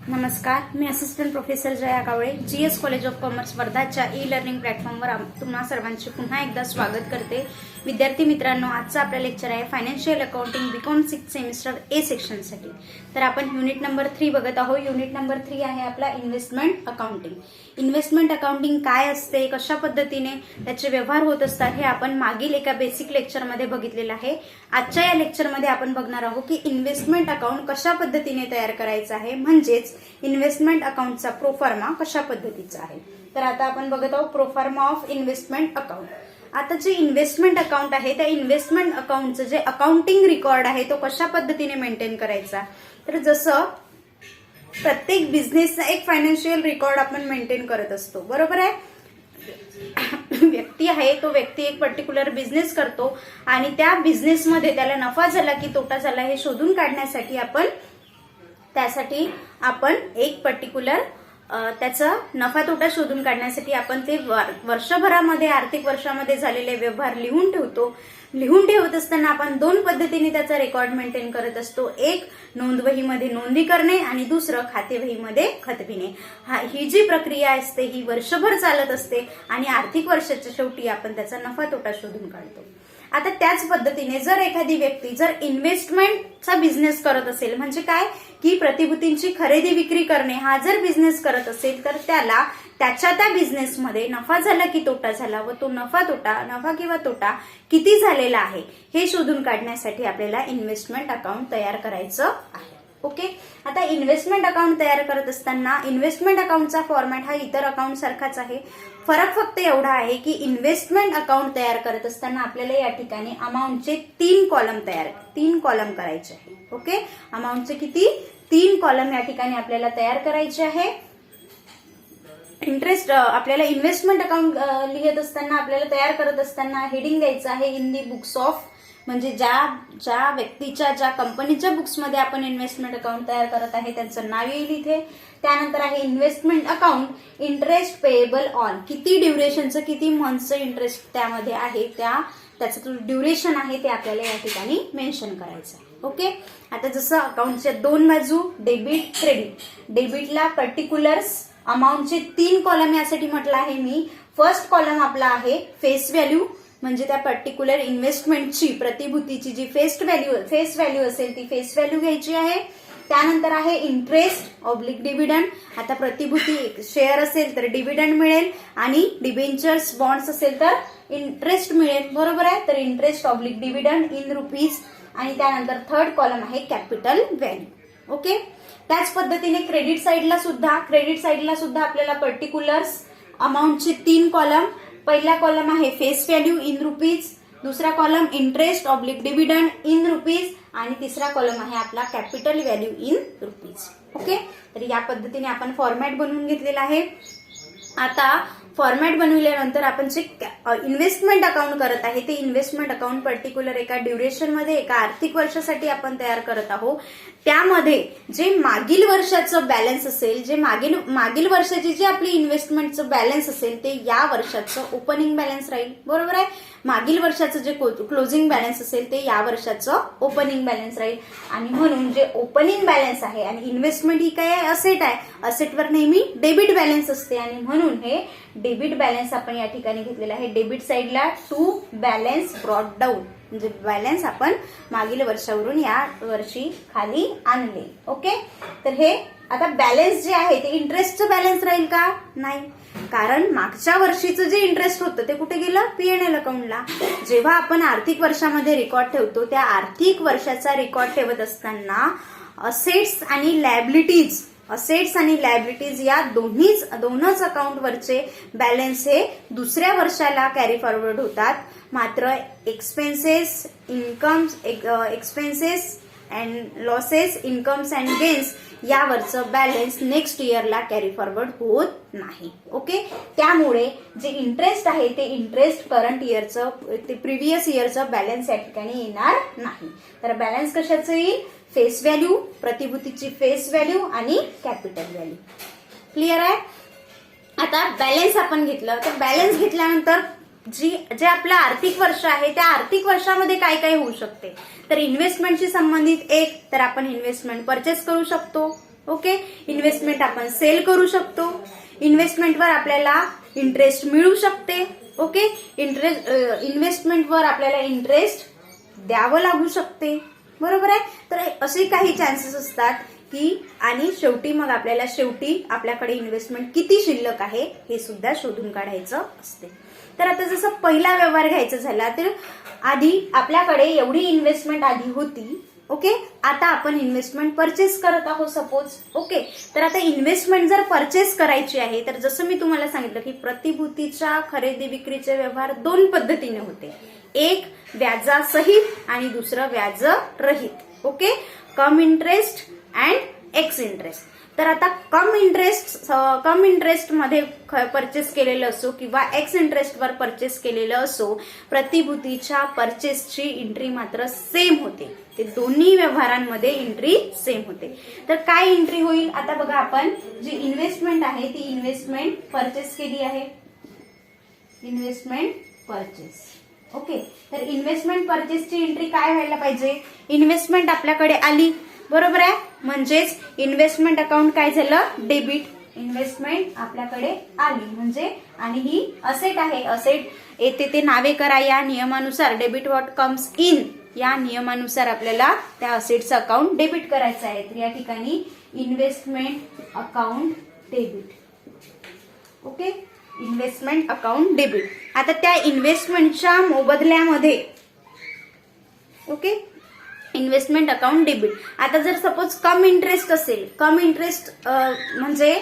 नमस्कार, मी assistant professor Jaya Kawale GS college of commerce वर्धाच्या ई लर्निंग प्लॅटफॉर्मवर तुम्हा सर्वांचे पुन्हा एकदा स्वागत करते। विद्यार्थी मित्रांनो, आजचा आपला लेक्चर आहे financial accounting BCom 6 semester A section साठी। तर आपण युनिट नंबर 3 बघत आहोत। युनिट नंबर 3 आहे आपला इन्व्हेस्टमेंट अकाउंटिंग। इन्व्हेस्टमेंट अकाउंटिंग काय असते, कशा पद्धतीने त्याचे व्यवहार होत असतात हे आपण मागील एका बेसिक लेक्चरमध्ये बघितलेलं आहे। आजच्या या लेक्चरमध्ये आपण बघणार आहोत की इन्व्हेस्टमेंट अकाउंट कशा पद्धतीने तयार करायचं आहे, म्हणजेच इन्व्हेस्टमेंट अकाउंटचा प्रोफार्मा कशा पद्धतीचा आहे। तर आता आपण बघत आहोत प्रोफार्मा ऑफ इन्व्हेस्टमेंट अकाउंट। आता जे इन्व्हेस्टमेंट अकाउंट आहे त्या इन्व्हेस्टमेंट अकाउंटचं जे अकाउंटिंग रेकॉर्ड आहे तो कशा पद्धतीने मेंटेन करायचा। तर जसं प्रत्येक बिझनेसचा एक फायनान्शियल रेकॉर्ड आपण मेंटेन करत असतो, बरोबर आहे। व्यक्ती आहे, तो व्यक्ती एक पर्टिक्युलर बिझनेस करतो आणि त्या बिझनेसमध्ये त्याला नफा झाला की तोटा झाला हे शोधून काढण्यासाठी त्यासाठी आपण एक पर्टिक्युलर त्याचा नफा तोटा शोधून काढण्यासाठी आपण ते वर्षभरामध्ये आर्थिक वर्षामध्ये झालेले व्यवहार लिहून ठेवतो। लिहून ठेवत असताना आपण दोन पद्धतीने त्याचा रेकॉर्ड मेंटेन करत असतो। एक नोंदवहीमध्ये नोंदी करणे आणि दुसरं खातेवहीमध्ये खतविणे। ही जी प्रक्रिया असते ही वर्षभर चालत असते आणि आर्थिक वर्षाच्या शेवटी आपण त्याचा नफा तोटा शोधून काढतो। आता त्याच पद्धतीने जर एखादी व्यक्ती जर इन्व्हेस्टमेंटचा बिझनेस करत असेल, म्हणजे काय की प्रतिभूतींची खरेदी विक्री करणे हा जर बिझनेस करत असेल तर त्याला त्या बिझनेसमध्ये नफा झाला की तोटा झाला व तो नफा किंवा तोटा किती झालेला आहे हे शोधून काढण्यासाठी आपल्याला इन्व्हेस्टमेंट अकाउंट तयार करायचं आहे। ओके, आता इन्व्हेस्टमेंट अकाउंट तयार करत असताना इन्व्हेस्टमेंट अकाउंटचा फॉर्मॅट हा इतर अकाउंट सारखाच आहे। फरक फक्त एवढा आहे की इन्व्हेस्टमेंट अकाउंट तयार करत असताना आपल्याला या ठिकाणी अमाऊंटचे 3 कॉलम करायचे आहे। ओके, अमाऊंटचे किती 3 कॉलम या ठिकाणी आपल्याला तयार करायचे आहे। इंटरेस्ट आपल्याला इन्व्हेस्टमेंट अकाउंट लिहित असताना आपल्याला तयार करत असताना हेडिंग द्यायचं आहे इन दी बुक्स ऑफ, म्हणजे ज्या व्यक्तीच्या ज्या कंपनीच्या बुक्समध्ये आपण इन्व्हेस्टमेंट अकाउंट तयार करत आहे त्यांचं नाव येईल इथे। त्यानंतर आहे investment account interest payable on, किती ड्युरेशनचं किती मंथचं इंटरेस्ट त्यामध्ये आहे त्याचं जो ड्युरेशन आहे ते आपल्याला या ठिकाणी मेन्शन करायचं आहे। ओके, आता जसं अकाउंटच्या 2 बाजू डेबिट क्रेडिट, डेबिटला पर्टिक्युलर्स अमाऊंटचे 3 कॉलम यासाठी म्हटलं आहे मी। फर्स्ट कॉलम आपला आहे फेस व्हॅल्यू, म्हणजे त्या पर्टिक्युलर इन्व्हेस्टमेंटची प्रतिभूतीची जी फेस व्हॅल्यू असेल ती फेस व्हॅल्यू घ्यायची आहे। त्यानंतर आहे इंटरेस्ट ऑब्लिक डिव्हिडंड, आता प्रतिभूती शेअर असेल तर डिव्हिडंड मिळेल आणि डिबेंचर्स बॉन्ड्स असेल तर इंटरेस्ट मिळेल, बरोबर आहे। तर interest oblique dividend in rupees आणि त्यानंतर थर्ड कॉलम आहे कॅपिटल व्हॅल्यू। ओके, त्याच पद्धतीने क्रेडिट साइडला सुद्धा आपल्याला पर्टिक्युलर्स अमाऊंटचे 3 कॉलम, पहिला कॉलम आहे फेस व्हॅल्यू इन रुपीज, दुसरा column interest oblique dividend in rupees आणि तिसरा कॉलम आहे आपला capital value in rupees. Okay, तर या पद्धतीने आपण फॉर्मॅट बनवून घेतलेला आहे। आता फॉर्मॅट बनवल्यानंतर आपण जे इन्व्हेस्टमेंट अकाउंट करत आहे ते इन्व्हेस्टमेंट अकाउंट पर्टिक्युलर एका ड्युरेशनमध्ये एका आर्थिक वर्षासाठी आपण तयार करत आहोत। त्यामध्ये जे मागील वर्षाचं बॅलन्स असेल, जे मागील वर्षाची जी आपली इन्व्हेस्टमेंटचं बॅलन्स असेल ते या वर्षाचं ओपनिंग बॅलन्स राहील, बरोबर आहे। मागील वर्षाचं जे क्लोजिंग बॅलन्स असेल ते या वर्षाचं ओपनिंग बॅलन्स राहील आणि म्हणून जे ओपनिंग बॅलन्स आहे आणि इन्व्हेस्टमेंट ही काय आहे, असेट आहे, असेटवर नेहमी डेबिट बॅलन्स असते आणि म्हणून हे डेबिट बॅलन्स आपण या ठिकाणी घेतलेला आहे। डेबिट साइडला टू बॅलन्स ब्रॉट डाऊन, म्हणजे बॅलन्स आपण मागील वर्षावरून या वर्षी खाली आणले। ओके, तर हे आता बॅलन्स जे आहे ते इंटरेस्टचं बॅलन्स राहील का, नाही, कारण मागच्या वर्षीचं जे इंटरेस्ट होतं ते कुठे गेलं, P&L अकाउंटला। जेव्हा आपण आर्थिक वर्षामध्ये रेकॉर्ड ठेवतो त्या आर्थिक वर्षाचा रेकॉर्ड ठेवत असताना असेट्स आणि लायबिलिटीज या दोनच अकाउंटवरचे बॅलन्स हे दुसऱ्या वर्षाला कॅरी फॉरवर्ड होतात, मात्र expenses and losses, incomes and gains यावरचं बॅलन्स नेक्स्ट इयरला कॅरी फॉरवर्ड होत नाही। ओके, त्यामुळे जे इंटरेस्ट आहे ते इंटरेस्ट करंट इयरचं ते प्रिव्हियस इयरचं बॅलन्स या ठिकाणी येणार नाही। तर बॅलन्स कशाचं येईल, फेस व्हॅल्यू, प्रतिभूतीची फेस व्हॅल्यू आणि कॅपिटल व्हॅल्यू। क्लिअर आहे। आता बॅलन्स आपण घेतलं, तर बॅलन्स घेतल्यानंतर जे आपलं आर्थिक वर्ष आहे त्या आर्थिक वर्षामध्ये काय काय होऊ शकते, तर इन्व्हेस्टमेंटशी संबंधित एक तर आपण इन्व्हेस्टमेंट परचेस करू शकतो, ओके, इन्व्हेस्टमेंट आपण सेल करू शकतो, इन्व्हेस्टमेंटवर आपल्याला इंटरेस्ट मिळू शकते. ओके, इन्व्हेस्टमेंटवर आपल्याला इंटरेस्ट द्यावं लागू शकते. बरोबर आहे. तर असे काही चान्सेस असतात की आणि शेवटी मग आपल्याला आपल्याकडे इन्व्हेस्टमेंट किती शिल्लक आहे हे सुद्धा शोधून काढायचं असते. तर आता जसं पहिला व्यवहार घ्यायचा झाला तर आधी आपल्याकडे एवढी इन्व्हेस्टमेंट आधी होती. ओके, आता आपण इन्व्हेस्टमेंट परचेस करत आहोत सपोज. ओके, तर आता इन्व्हेस्टमेंट जर परचेस करायची आहे तर जसं मी तुम्हाला सांगितलं की प्रतिभूतीच्या खरेदी विक्रीचे व्यवहार 2 पद्धतीने होते. एक व्याजासहित आणि दुसरं व्याज रहित. Okay, come interest and x interest. तर आता कम इंटरेस्ट मध्ये परचेस केलेलं असो किंवा एक्स इंटरेस्टवर परचेस केलेलं असो, प्रतिभूतीच्या परचेसची एंट्री मात्र सेम होते. ते दोन्ही व्यवहारांमध्ये एंट्री सेम होते. तर काय एंट्री होईल आता बघा, आपण जी इन्व्हेस्टमेंट आहे ती इन्व्हेस्टमेंट परचेस केली आहे. Investment purchase. ओके, तर इन्व्हेस्टमेंट परचेसची एंट्री काय व्हायला पाहिजे, इन्व्हेस्टमेंट आपल्याकडे आली. बरोबर आहे, म्हणजेच इन्व्हेस्टमेंट अकाउंट काय झालं, डेबिट. इन्व्हेस्टमेंट आपल्याकडे आली म्हणजे, आणि ही असेट आहे. असेट येथे ते नावे करा या नियमानुसार. डेबिट व्हॉट कम्स इन या नियमानुसार आपल्याला त्या असेटचं अकाउंट डेबिट करायचं आहे. तर या ठिकाणी investment account debit. Okay, investment account debit. आता त्या इन्व्हेस्टमेंटच्या मोबदल्यामध्ये ओके इन्व्हेस्टमेंट अकाउंट डेबिट. आता जर सपोज कम इंटरेस्ट असेल, कम इंटरेस्ट म्हणजे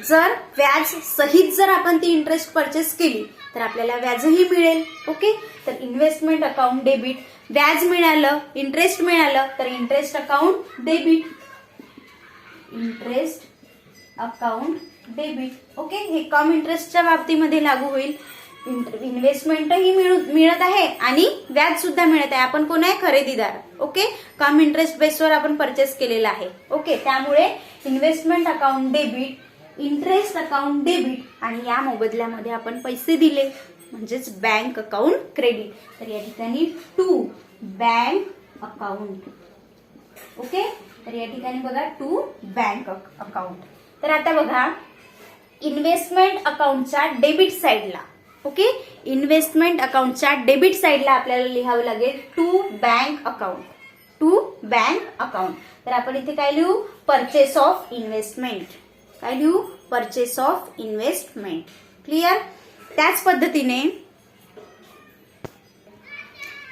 जर व्याज सहित जर आपण ती इंटरेस्ट परचेस केली तर आपल्याला व्याजही मिळेल. ओके, तर इन्व्हेस्टमेंट अकाउंट डेबिट. व्याज मिळालं, इंटरेस्ट मिळालं तर interest account debit. Interest account debit. Okay, हे कम इंटरेस्टच्या बाबतीमध्ये लागू होईल. इन्व्हेस्टमेंटही मिळत आहे आणि व्याज सुद्धा मिळत आहे. आपण कोण आहे, खरेदीदार. ओके, कम इंटरेस्ट बेसवर आपण परचेस केलेला आहे. ओके, त्यामुळे investment account debit, interest account debit आणि या मोबदल्यामध्ये आपण पैसे दिले म्हणजेच बँक अकाउंट क्रेडिट. तर या ठिकाणी टू बँक अकाउंट. ओके, तर या ठिकाणी बघा टू बँक अकाउंट. तर आता बघा इन्व्हेस्टमेंट अकाउंटच्या डेबिट साइडला, ओके, इन्व्हेस्टमेंट अकाउंटच्या डेबिट साइडला आपल्याला लिहावं लागेल to bank account. To bank account. तर आपण इथे काय लिहू, परचेस ऑफ इन्व्हेस्टमेंट. काय लिहू, परचेस ऑफ इन्व्हेस्टमेंट. क्लिअर. त्याच पद्धतीने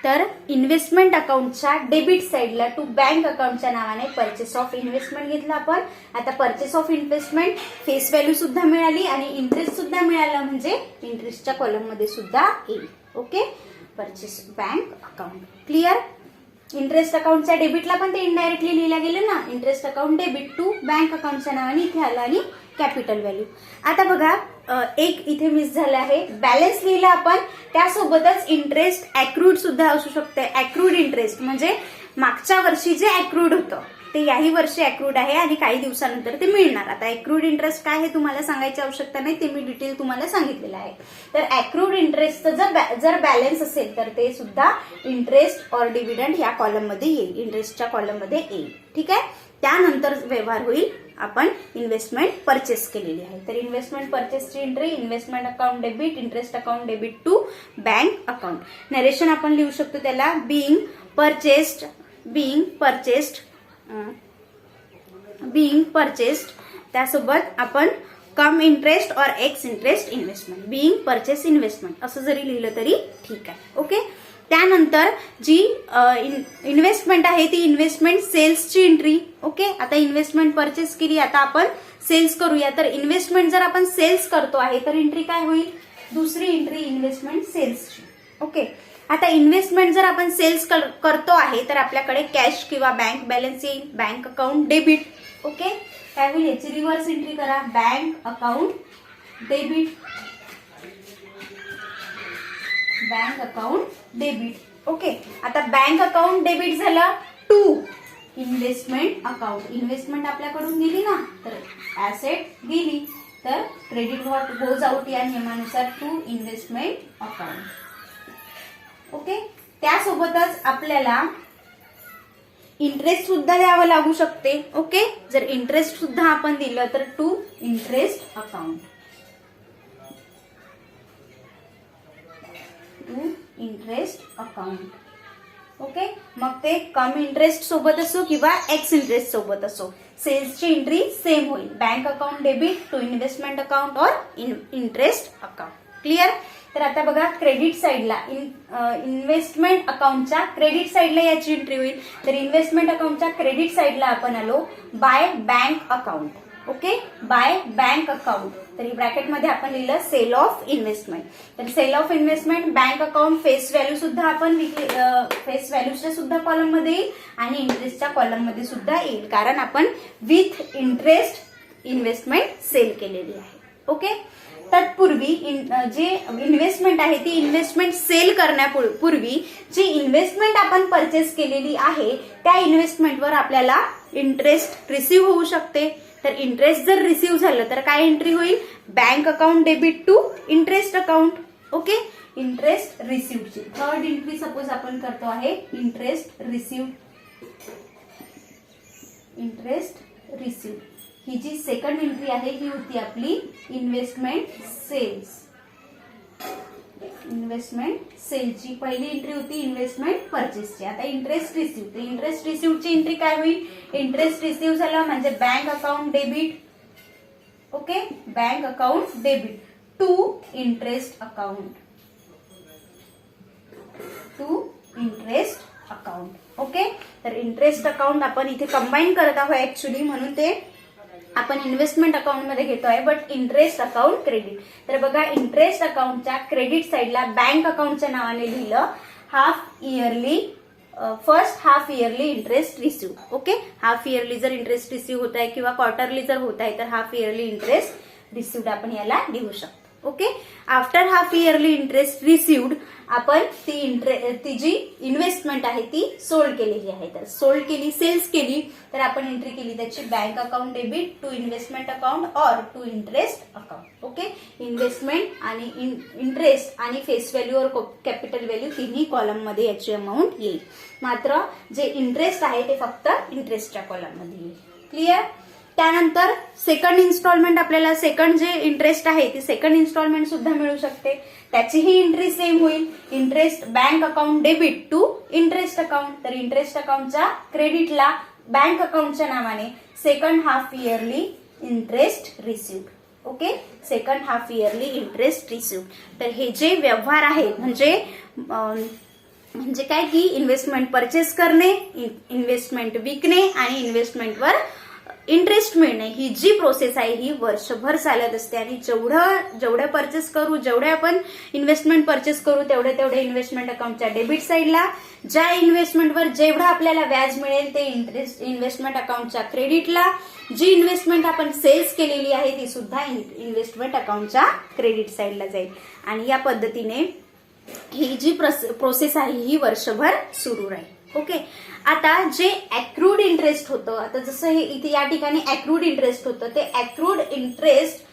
तर इन्व्हेस्टमेंट अकाउंटच्या डेबिट साइडला टू बँक अकाउंटच्या नावाने परचेस ऑफ इन्व्हेस्टमेंट घेतलं आपण. आता purchase of investment face value सुद्धा मिळाली आणि इंटरेस्ट सुद्धा मिळालं म्हणजे इंटरेस्टच्या कॉलम मध्ये सुद्धा येईल. Okay, purchase bank account. Clear. Interest अकाउंटच्या डेबिटला पण ते इनडायरेक्टली लिहिलं गेलं ना, interest account debit to bank अकाउंटच्या नावाने इथे आलं आणि कॅपिटल व्हॅल्यू. आता बघा एक इथे मिस झालं आहे, बॅलन्स लिहिलं आपण, त्यासोबतच इंटरेस्ट अॅक्रूड सुद्धा असू शकते. अॅक्रूड इंटरेस्ट म्हणजे मागच्या वर्षी जे अॅक्रूड होतं ते याही वर्षी अॅक्रूड आहे आणि काही दिवसानंतर ते मिळणार. आता अॅक्रूड इंटरेस्ट काय हे तुम्हाला सांगायची आवश्यकता नाही, ते मी डिटेल तुम्हाला सांगितलेलं आहे. तर अॅक्रूड इंटरेस्टचं जर बॅलन्स असेल तर ते सुद्धा इंटरेस्ट ऑर डिव्हिडंड या कॉलम मध्ये येईल, इंटरेस्टच्या कॉलम मध्ये येईल. ठीक आहे. त्यानंतर व्यवहार होईल आपण इन्व्हेस्टमेंट परचेस केलेली आहे. तर इन्व्हेस्टमेंट परचेसची entry investment account debit, interest account debit to bank account. Narration आपण लिहू शकतो त्याला बिंग परचेस्ड. त्यासोबत आपण cum interest or ex interest investment, being purchase investment असं जरी लिहिलं तरी ठीक आहे. ओके. त्यानंतर जी इन्व्हेस्टमेंट आहे ती इन्व्हेस्टमेंट सेल्सची एंट्री. ओके, आता इन्व्हेस्टमेंट परचेस केली, आता आपण सेल्स करूया. तर इन्व्हेस्टमेंट जर आपण सेल्स करतो आहे तर एंट्री काय होईल, दुसरी एंट्री इन्व्हेस्टमेंट सेल्सची. ओके, आता इन्व्हेस्टमेंट जर आपण सेल्स करतो आहे तर आपल्याकडे कॅश किंवा बँक बॅलन्स येईल, बँक अकाउंट डेबिट. ओके, काय होईल याची रिव्हर्स एंट्री करा, bank account debit, bank account debit. Okay, आता बँक अकाउंट डेबिट झालं टू इन्व्हेस्टमेंट अकाउंट. इन्व्हेस्टमेंट आपल्याकडून गेली ना, तर ऍसेट गेली, तर क्रेडिट व्हॉट गोज आउट या नियमानुसार टू इन्व्हेस्टमेंट अकाउंट. ओके, त्यासोबतच आपल्याला इंटरेस्ट सुद्धा द्यावं लागू शकते. ओके, जर इंटरेस्ट सुद्धा आपण दिलं तर to interest account, to interest account. Okay, मग ते कम इंटरेस्ट सोबत असो किंवा एक्स इंटरेस्ट सोबत असो, सेल्सची एंट्री सेम होईल. Bank account debit to investment account और इंटरेस्ट अकाउंट. क्लिअर. तर आता बघा क्रेडिट साईडला इन्व्हेस्टमेंट अकाउंटच्या क्रेडिट साईडला याची एंट्री होईल. तर इन्व्हेस्टमेंट अकाउंटच्या क्रेडिट साईडला आपण आलो by bank account. Okay, by bank account. तरी ब्रॅकेटमध्ये आपण लिहिलं सेल ऑफ इन्व्हेस्टमेंट. तर sale of investment bank account face value सुद्धा आपण फेस व्हॅल्यूच्या सुद्धा कॉलम मध्ये येईल आणि इंटरेस्टच्या कॉलम मध्ये सुद्धा येईल, कारण आपण विथ इंटरेस्ट इन्व्हेस्टमेंट सेल केलेली आहे. ओके, तत्पूर्वी जे इन्व्हेस्टमेंट आहे ती इन्व्हेस्टमेंट सेल करण्यापूर्वी जी इन्व्हेस्टमेंट आपण परचेस केलेली आहे त्या इन्व्हेस्टमेंटवर आपल्याला इंटरेस्ट रिसीव्ह होऊ शकते. तर इंटरेस्ट जर रिसीव्ह झालं तर काय एंट्री होईल, bank account debit to interest account. Okay, interest रिसीव्हची थर्ड एंट्री सपोज आपण करतो आहे इंटरेस्ट रिसीव्ह. इंटरेस्ट रिसीव्ह ही जी सेकंड एंट्री आहे ही होती आपली इन्व्हेस्टमेंट सेल्स. इन्व्हेस्टमेंट सेलची पहिली एंट्री होती इन्व्हेस्टमेंट परचेसची. आता इंटरेस्ट रिसीव्ह, तर इंटरेस्ट रिसीव्हची एंट्री काय होईल, इंटरेस्ट रिसीव्ह झालं म्हणजे bank account debit. Okay, bank account debit to interest account, to interest account. Okay, तर इंटरेस्ट अकाउंट आपण इथे कंबाईन करत आहोत ऍक्च्युली, म्हणून ते आपण इन्व्हेस्टमेंट अकाउंट मध्ये घेतोय, बट इंटरेस्ट अकाउंट क्रेडिट. तर बघा इंटरेस्ट अकाउंटच्या क्रेडिट साईडला बँक अकाउंटच्या नावाने लिहिलं half yearly, first half yearly interest receive. Okay, half yearly जर इंटरेस्ट रिसीव्ह होत आहे किंवा क्वार्टरली जर होत आहे तर हाफ इयरली इंटरेस्ट रिसीव्ड आपण याला लिहू शकतो. Okay, after half yearly interest received आपण ती जी इन्व्हेस्टमेंट आहे ती सोल्ड केलेली आहे. तर सोल्ड केली, सेल्स केली, तर आपण एंट्री केली त्याची bank account debit to investment account or to interest account. Okay, investment आणि इंटरेस्ट आणि face value or capital value तिन्ही कॉलम मध्ये याची अमाऊंट येईल. मात्र जे इंटरेस्ट आहे ते फक्त इंटरेस्टच्या कॉलम मध्ये येईल. क्लिअर. त्यानंतर सेकंड इन्स्टॉलमेंट, आपल्याला सेकंड जे इंटरेस्ट आहे ती सेकंड इन्स्टॉलमेंट सुद्धा मिळू शकते. त्याचीही एंट्री सेम होईल, interest bank account debit to interest account. तर इंटरेस्ट अकाउंटच्या क्रेडिटला बँक अकाउंटच्या नावाने second half yearly interest received. Okay, second half yearly interest received. तर हे जे व्यवहार आहेत म्हणजे काय की इन्व्हेस्टमेंट परचेस करणे, इन्व्हेस्टमेंट विकणे आणि इन्व्हेस्टमेंटवर इंटरेस्ट मिळणे, ही जी प्रोसेस आहे ही वर्षभर चालत असते. आणि जेवढे परचेस करू, जेवढे आपण इन्व्हेस्टमेंट परचेस करू तेवढे इन्व्हेस्टमेंट अकाउंटच्या डेबिट साईडला, ज्या इन्व्हेस्टमेंटवर जेवढं आपल्याला व्याज मिळेल ते इन्व्हेस्टमेंट अकाउंटच्या क्रेडिटला, जी इन्व्हेस्टमेंट आपण सेल्स केलेली आहे ती सुद्धा इन्व्हेस्टमेंट अकाउंटच्या क्रेडिट साईडला जाईल. आणि या पद्धतीने ही जी प्रोसेस आहे ही वर्षभर सुरू राहील. ओके, आता जे अॅक्रूड इंटरेस्ट होतं, आता जसं हे इथे या ठिकाणी अॅक्रूड इंटरेस्ट होतं, ते अॅक्रूड इंटरेस्ट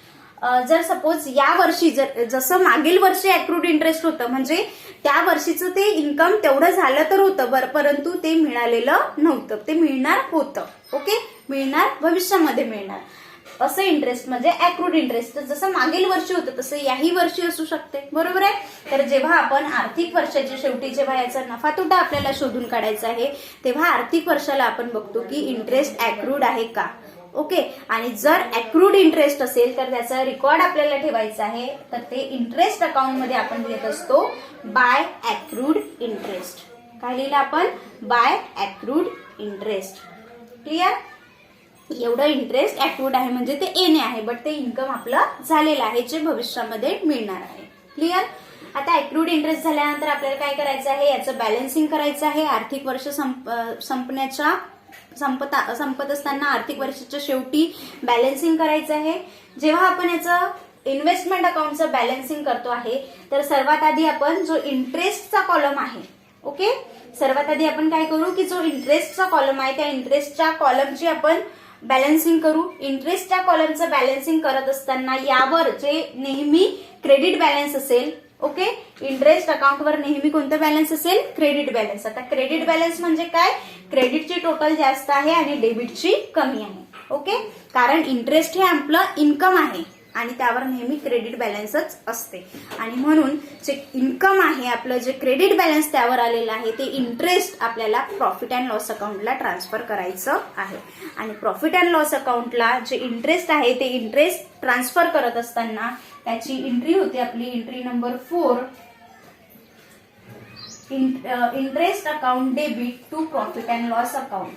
जर सपोज या वर्षी जसं मागील वर्षी अॅक्रूड इंटरेस्ट होतं म्हणजे त्या वर्षीचं ते इन्कम तेवढं झालं तर होतं बरं, परंतु ते मिळालेलं नव्हतं, ते मिळणार होतं. ओके, मिळणार, भविष्यामध्ये मिळणार असं इंटरेस्ट म्हणजे अॅक्रूड इंटरेस्ट. जसं मागील वर्षी होतं तसं याही वर्षी असू शकते. बरोबर आहे. तर जेव्हा आपण आर्थिक वर्षाच्या शेवटी जेव्हा याचा नफा तोटा आपल्याला शोधून काढायचा आहे तेव्हा आर्थिक वर्षाला आपण बघतो की इंटरेस्ट अॅक्रूड आहे का. ओके, आणि जर अॅक्रूड इंटरेस्ट असेल तर त्याचा रेकॉर्ड आपल्याला ठेवायचा आहे. तर ते इंटरेस्ट अकाउंट मध्ये आपण लिहित असतो बाय अॅक्रूड इंटरेस्ट. काय लिहिलं आपण, बाय अॅक्रूड इंटरेस्ट. क्लिअर. एवढं इंटरेस्ट अॅक्रूड आहे म्हणजे ते येणे आहे, बट ते इन्कम आपलं झालेलं आहे जे भविष्यामध्ये मिळणार आहे. क्लिअर. आता अॅक्रूड इंटरेस्ट झाल्यानंतर आपल्याला काय करायचं आहे, याचं बॅलन्सिंग करायचं आहे. आर्थिक वर्ष संपत असताना आर्थिक वर्षाच्या शेवटी बॅलन्सिंग करायचं आहे. जेव्हा आपण याचं इन्व्हेस्टमेंट अकाउंटचं बॅलन्सिंग करतो आहे तर सर्वात आधी आपण जो इंटरेस्टचा कॉलम आहे, ओके, सर्वात आधी आपण काय करू की जो इंटरेस्टचा कॉलम आहे त्या इंटरेस्टच्या कॉलमची आपण बॅलन्सिंग करू. इंटरेस्टच्या कॉलमचं बॅलन्सिंग करत असताना यावर जे नेहमी क्रेडिट बॅलन्स असेल ओके, इंटरेस्ट अकाउंटवर नेहमी कोणतं बॅलन्स असेल? Credit balance. आता क्रेडिट बॅलन्स म्हणजे काय? क्रेडिटची टोटल जास्त आहे आणि डेबिटची कमी आहे. ओके, कारण इंटरेस्ट हे आपलं इन्कम आहे आणि त्यावर नेहमी क्रेडिट बॅलन्सच असते आणि म्हणून जे इन्कम आहे आपलं, जे क्रेडिट बॅलन्स त्यावर आलेलं आहे ते इंटरेस्ट आपल्याला प्रॉफिट अँड लॉस अकाउंटला ट्रान्सफर करायचं आहे. आणि प्रॉफिट अँड लॉस अकाउंटला जे इंटरेस्ट आहे ते इंटरेस्ट ट्रान्सफर करत असताना त्याची एंट्री होती आपली entry number 4, interest account debit to profit and loss account.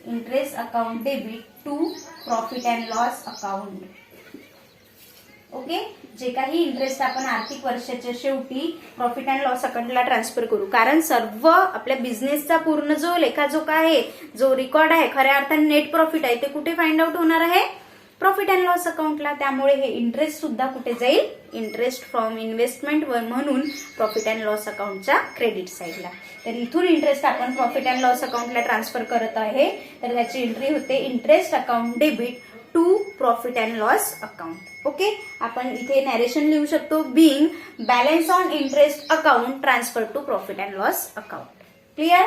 Interest account debit to profit and loss account. Okay, जे काही इंटरेस्ट आपण आर्थिक वर्षाच्या शेवटी प्रॉफिट अँड लॉस अकाउंटला ट्रान्सफर करू, कारण सर्व आपल्या बिझनेसचा पूर्ण जो लेखाजोखा आहे, जो रेकॉर्ड आहे, खऱ्या अर्थाने नेट प्रॉफिट आहे, ते कुठे फाइंड आउट होणार आहे? प्रॉफिट अँड लॉस अकाउंटला. त्यामुळे हे इंटरेस्ट सुद्धा कुठे जाईल? इंटरेस्ट फ्रॉम इन्व्हेस्टमेंट म्हणून प्रॉफिट अँड लॉस अकाउंटच्या क्रेडिट साईडला. तर इथून इंटरेस्ट आपण प्रॉफिट अँड लॉस अकाउंटला ट्रान्सफर करत आहे, तर त्याची एंट्री होते interest account debit to profit and loss account. Okay, आपण इथे नॅरेशन लिहू शकतो, being balance on interest account transfer to profit and loss account. Clear?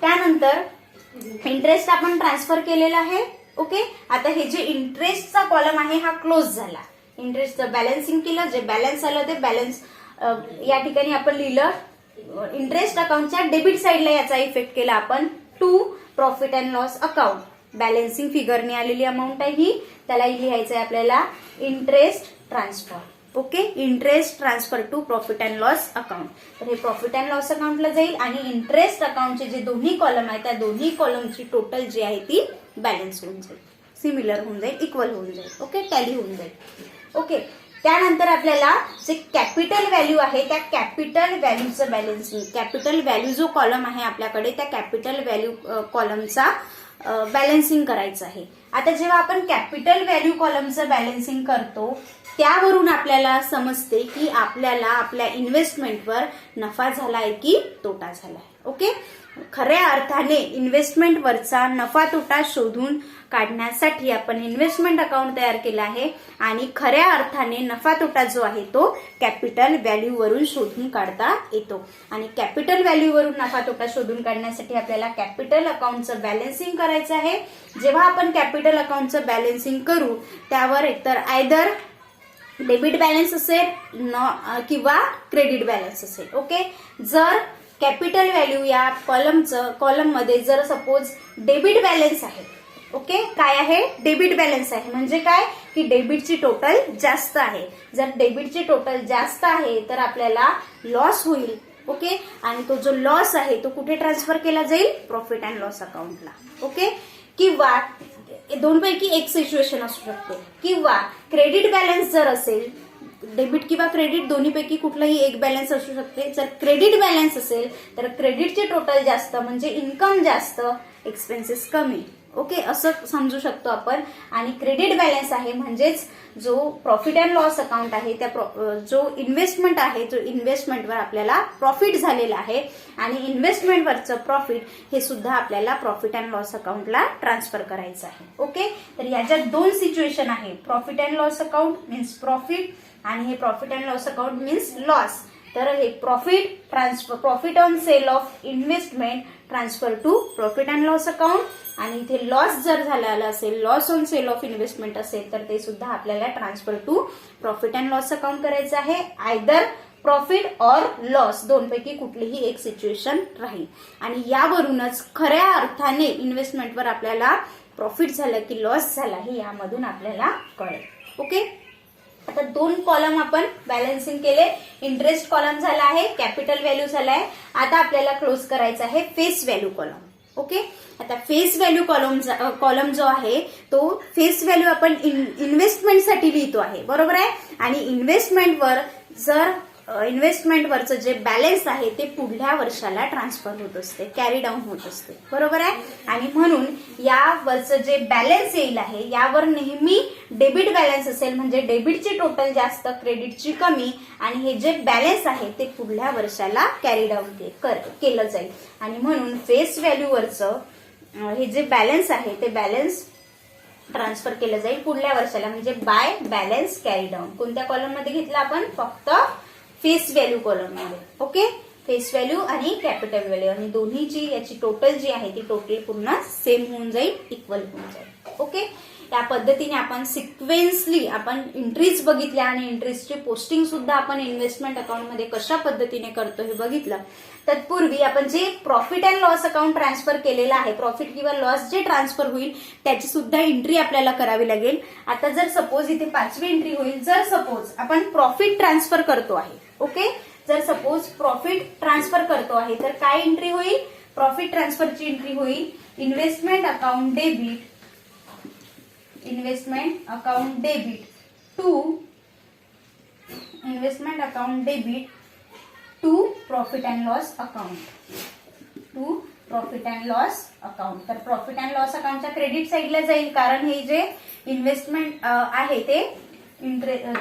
त्यानंतर इंटरेस्ट आपण ट्रान्सफर केलेला आहे. ओके, आता हे जे इंटरेस्टचा कॉलम आहे हा क्लोज झाला. इंटरेस्टचं बॅलन्सिंग केलं, जे बॅलन्स आलं ते बॅलन्स या ठिकाणी आपण लिहिलं. इंटरेस्ट अकाउंटच्या डेबिट साईडला याचा इफेक्ट केला आपण to profit and loss account. Balancing फिगरने आलेली अमाऊंट आहे ही, त्याला लिहायचं आहे आपल्याला interest transfer. Okay, interest transfer to profit and loss account. तर हे प्रॉफिट अँड लॉस अकाउंटला जाईल आणि इंटरेस्ट अकाउंटचे जे दोन्ही कॉलम आहेत त्या दोन्ही कॉलमची टोटल जी आहे ती बॅलन्स होऊन जाईल, सिमिलर होऊन जाईल, इक्वल होऊन जाईल. ओके, टॅली होऊन जाईल. ओके, त्यानंतर आपल्याला जे कॅपिटल व्हॅल्यू आहे त्या कॅपिटल व्हॅल्यूचं बॅलन्सिंग, कॅपिटल व्हॅल्यू जो कॉलम आहे आपल्याकडे त्या कॅपिटल व्हॅल्यू कॉलमचा बॅलन्सिंग करायचं आहे. आता जेव्हा आपण कॅपिटल व्हॅल्यू कॉलमचं बॅलन्सिंग करतो त्यावरून आपल्याला समजते की आपल्याला आपल्या इन्व्हेस्टमेंटवर नफा झालाय की तोटा झालाय. ओके, खऱ्या अर्थाने इन्व्हेस्टमेंटवरचा नफा तोटा शोधून काढण्यासाठी आपण इन्व्हेस्टमेंट अकाउंट तयार केलं आहे आणि खऱ्या अर्थाने नफा तोटा जो आहे तो कॅपिटल व्हॅल्यू वरून शोधून काढता येतो. आणि कॅपिटल व्हॅल्यू वरून नफा तोटा शोधून काढण्यासाठी आपल्याला कॅपिटल अकाउंटचं बॅलन्सिंग करायचं आहे. जेव्हा आपण कॅपिटल अकाउंटचं बॅलन्सिंग करू त्यावर एकतर आयदर डेबिट बॅलन्स असेल किंवा क्रेडिट बॅलन्स असेल. ओके, जर कॅपिटल व्हॅल्यू या कॉलम मध्ये जर सपोज डेबिट बॅलन्स आहे, ओके, काय आहे? डेबिट बॅलन्स आहे. म्हणजे काय की डेबिटची टोटल जास्त आहे. जर डेबिटची टोटल जास्त आहे तर आपल्याला लॉस होईल. ओके, आणि तो जो लॉस आहे तो कुठे ट्रान्सफर केला जाईल? प्रॉफिट अँड लॉस अकाउंटला. ओके, किंवा दोनपैकी एक सिच्युएशन असू शकते. किंवा क्रेडिट बॅलन्स जर असेल, डेबिट किंवा क्रेडिट दोन्हीपैकी कुठलंही एक बॅलन्स असू शकते. जर क्रेडिट बॅलन्स असेल तर क्रेडिटची टोटल जास्त म्हणजे इन्कम जास्त, एक्सपेन्सेस कमी. ओके, असं समजू शकतो आपण. आणि क्रेडिट बॅलन्स आहे म्हणजेच जो प्रॉफिट अँड लॉस अकाउंट आहे त्या जो इन्व्हेस्टमेंट आहे, जो इन्व्हेस्टमेंटवर आपल्याला प्रॉफिट झालेला आहे आणि इन्व्हेस्टमेंटवरचं प्रॉफिट हे सुद्धा आपल्याला प्रॉफिट अँड लॉस अकाउंटला ट्रान्सफर करायचं आहे. ओके, तर याच्यात दोन सिच्युएशन आहे. Profit and loss account means profit आणि हे profit and loss account means loss. तर हे profit on sale of investment transfer to profit and loss account. आणि इथे लॉस जर झालेला असेल, loss on sale of investment असेल तर ते सुद्धा आपल्याला transfer to profit and loss account करायचं आहे. आयदर प्रॉफिट ऑर लॉस दोनपैकी कुठलीही एक सिच्युएशन राहील. आणि यावरूनच खऱ्या अर्थाने इन्व्हेस्टमेंटवर आपल्याला प्रॉफिट झालं की लॉस झाला हे यामधून आपल्याला कळेल. ओके, आता दोन कॉलम आपण बॅलन्सिंग केले. इंटरेस्ट कॉलम झाला आहे, कॅपिटल व्हॅल्यू झाला आहे. आता आपल्याला क्लोज करायचा आहे फेस व्हॅल्यू कॉलम. ओके, आता फेस व्हॅल्यू कॉलम जो आहे तो फेस व्हॅल्यू आपण इन्व्हेस्टमेंटसाठी लिहितो आहे, बरोबर आहे. आणि इन्व्हेस्टमेंटवरचं जे बॅलन्स आहे ते पुढल्या वर्षाला ट्रान्सफर होत असते, कॅरी डाऊन होत असते, बरोबर आहे. आणि म्हणून यावरचं जे बॅलन्स येईल आहे यावर नेहमी डेबिट बॅलन्स असेल म्हणजे डेबिटची टोटल जास्त, क्रेडिटची कमी. आणि हे जे बॅलन्स आहे ते पुढल्या वर्षाला कॅरी डाऊन केलं जाईल. आणि म्हणून फेस व्हॅल्यूवरचं हे जे बॅलन्स आहे ते बॅलन्स ट्रान्सफर केलं जाईल पुढल्या वर्षाला म्हणजे बाय बॅलन्स कॅरी डाऊन. कोणत्या कॉलम मध्ये घेतला आपण? फक्त फेस व्हॅल्यू कॉलममध्ये. ओके, फेस व्हॅल्यू आणि कॅपिटल व्हॅल्यू आणि दोन्हीची याची टोटल जी आहे ती टोटल पूर्ण सेम होऊन जाईल, इक्वल होऊन जाईल. ओके, या पद्धतीने आपण सिक्वेन्सली आपण एंट्रीज बघितल्या आणि एंट्रीजची पोस्टिंग सुद्धा आपण इन्व्हेस्टमेंट अकाउंटमध्ये कशा पद्धतीने करतो हे बघितलं. तत्पूर्वी आपण जे profit and loss account transfer केलेलं आहे, प्रॉफिट किंवा लॉस जे ट्रान्सफर होईल त्याची सुद्धा एंट्री आपल्याला करावी लागेल. आता जर सपोज इथे 5वी एंट्री होईल, जर सपोज आपण प्रॉफिट ट्रान्सफर करतो आहे. ओके, जर सपोज प्रॉफिट ट्रान्सफर करतो आहे तर काय एंट्री होईल, प्रॉफिट ट्रान्सफरची एंट्री होईल investment account debit, investment account debit to investment account debit to profit and loss account, to profit and loss account. तर प्रॉफिट अँड लॉस अकाउंटच्या क्रेडिट साईडला जाईल, कारण हे जे इन्व्हेस्टमेंट आहे ते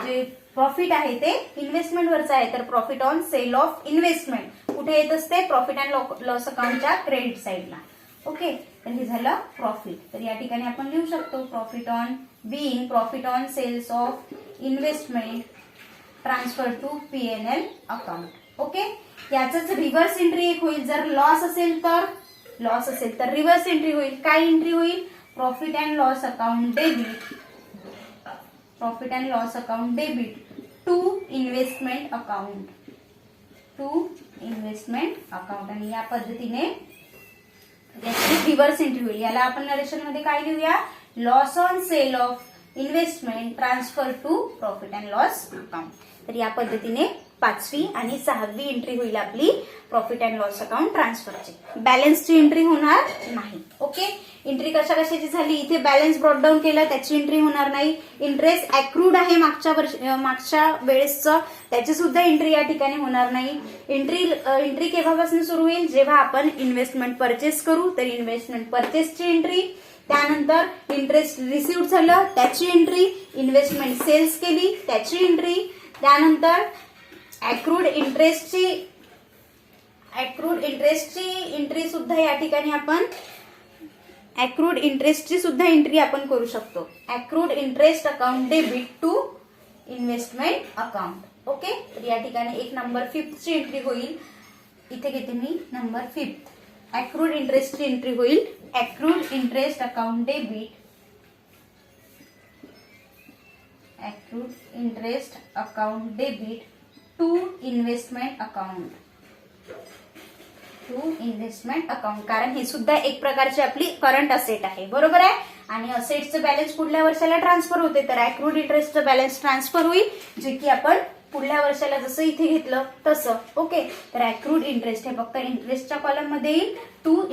जे प्रॉफिट आहे ते इन्व्हेस्टमेंट वरचं आहे. तर profit on sale of investment कुठे येत असते, प्रॉफिट अँड लॉस अकाउंटच्या क्रेडिट साईडला. ओके, तर हे झालं प्रॉफिट. तर या ठिकाणी आपण लिहू शकतो profit on being profit on sales of investment transfer to PNL account. Okay, याच रिव्हर्स एंट्री एक होईल, जर लॉस असेल तर रिव्हर्स एंट्री होईल. काय एंट्री होईल, profit and loss account debit, profit and loss account debit to investment account, to investment account. आणि या पद्धतीने याची रिव्हर्स एंट्री होईल. याला आपण नरेशन मध्ये काय लिहूया, loss on sale of investment transfer to profit and loss account. तर या पद्धतीने 5वी आणि 6वी एंट्री होईल आपली प्रॉफिट अँड लॉस अकाउंट ट्रान्सफरची. बॅलन्सची एंट्री होणार नाही. ओके, एंट्री कशा कशाची झाली, इथे बॅलन्स ब्रॉट डाऊन केलं त्याची एंट्री होणार नाही. इंटरेस्ट अक्रूड आहे मागच्या वेळेसचं, त्याची सुद्धा एंट्री या ठिकाणी होणार नाही. एंट्री केव्हापासून सुरू होईल, जेव्हा आपण इन्व्हेस्टमेंट परचेस करू, तर इन्व्हेस्टमेंट परचेसची एंट्री. त्यानंतर इंटरेस्ट रिसिव्ह झालं त्याची एंट्री, इन्व्हेस्टमेंट सेल्स केली त्याची एंट्री. त्यानंतर अक्रूड इंटरेस्टची एंट्री सुद्धा या ठिकाणी आपण अक्रूड इंटरेस्टची सुद्धा एंट्री आपण करू शकतो. Accrued interest account debit to investment account. Okay, तर या ठिकाणी एक नंबर 5ची एंट्री होईल. इथे घेते मी नंबर 5. अक्रूड इंटरेस्टची एंट्री होईल, accrued interest account debit, accrued interest account debit to investment account, to investment account. कारण हे सुद्धा एक प्रकारची आपली करंट असेट आहे, बरोबर आहे. आणि असेटचं बॅलन्स पुढल्या वर्षाला ट्रान्सफर होते, तर अक्रूड इंटरेस्टचं बॅलन्स ट्रान्सफर होईल, जे की आपण पुढल्या वर्षाला जसं इथे घेतलं तसं. ओके, तर अक्रूड इंटरेस्ट हे फक्त इंटरेस्टच्या कॉलम मध्ये येईल, टू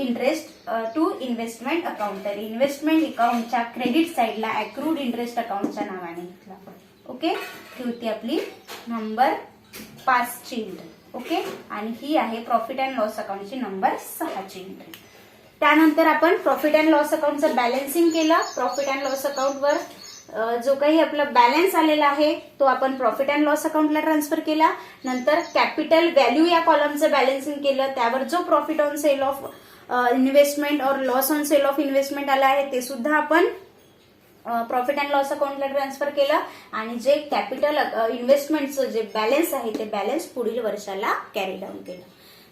इन्व्हेस्टमेंट अकाउंट. तर इन्व्हेस्टमेंट अकाउंटच्या क्रेडिट साईडला अक्रूड इंटरेस्ट अकाउंटच्या नावाने घेतलं आपण. ओके, ही होती आपली नंबर 5ची एंट्री. ओके, आणि ही आहे प्रॉफिट अँड लॉस अकाउंटची नंबर 6ची एंट्री. त्यानंतर आपण प्रॉफिट अँड लॉस अकाउंटचं बॅलन्सिंग केलं. प्रॉफिट अँड लॉस अकाउंटवर जो काही आपला बॅलन्स आलेला आहे तो आपण प्रॉफिट अँड लॉस अकाउंटला ट्रान्सफर केला. नंतर कॅपिटल व्हॅल्यू या कॉलमचं बॅलन्सिंग केलं, त्यावर जो profit on sale of investment or loss on sale of investment आला आहे ते सुद्धा आपण प्रॉफिट अँड लॉस अकाउंटला ट्रान्सफर केलं. आणि जे कॅपिटल इन्व्हेस्टमेंटचं जे बॅलन्स आहे ते बॅलन्स पुढील वर्षाला कॅरी डाऊन केलं.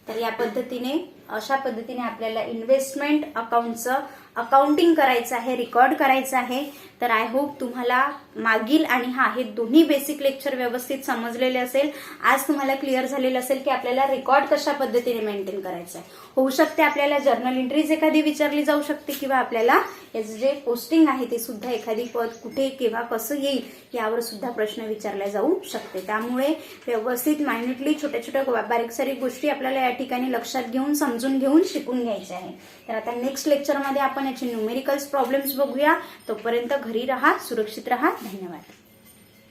तर या पद्धतीने अशा पद्धतीने आपल्याला इन्व्हेस्टमेंट अकाउंटचं अकाउंटिंग करायचं आहे, रेकॉर्ड करायचं आहे. तर आय होप तुम्हाला मागील आणि हे दोन्ही बेसिक लेक्चर व्यवस्थित समजलेले असेल. आज तुम्हाला क्लिअर झालेलं असेल की आपल्याला रेकॉर्ड कशा पद्धतीने मेंटेन करायचं आहे. होऊ शकते आपल्याला जर्नल एंट्रीज एखादी विचारली जाऊ शकते, किंवा आपल्याला याचं जे पोस्टिंग आहे ते सुद्धा एखादी पद कुठे केव्हा कसं येईल यावर सुद्धा प्रश्न विचारले जाऊ शकते. त्यामुळे व्यवस्थित माइंडली छोट्या छोट्या बारीक सारीक गोष्टी आपल्याला या ठिकाणी लक्षात घेऊन समजून घेऊन शिकून घ्यायचे आहे. तर आता नेक्स्ट लेक्चरमध्ये आपण याचे न्यूमेरिकल्स प्रॉब्लेम्स बघूया. तोपर्यंत घरी राहा, सुरक्षित राहा. धन्यवाद.